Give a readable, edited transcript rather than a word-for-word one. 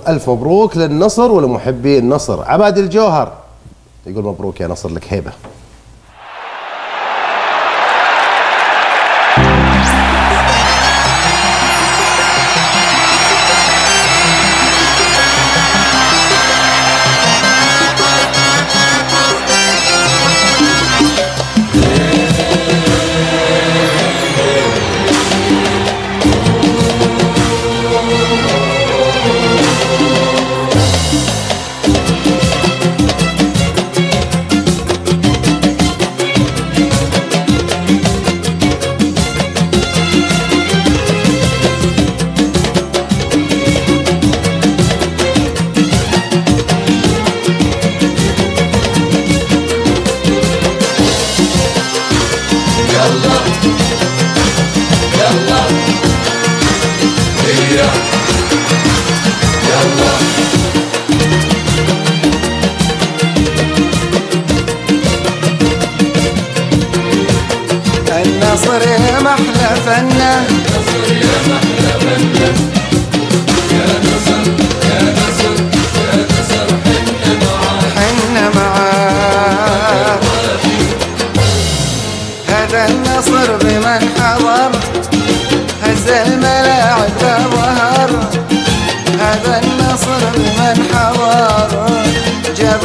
ألف مبروك للنصر ولمحبي النصر. عباد الجوهر يقول مبروك يا نصر، لك هيبة. النصر يا محلى فنه، النصر يا محلى فنه، يا نصر يا نصر يا نصر حنا معاك حنا معاك. هذا النصر بمن حضر هز الملاعب ظهر، هذا النصر بمن حضر جاب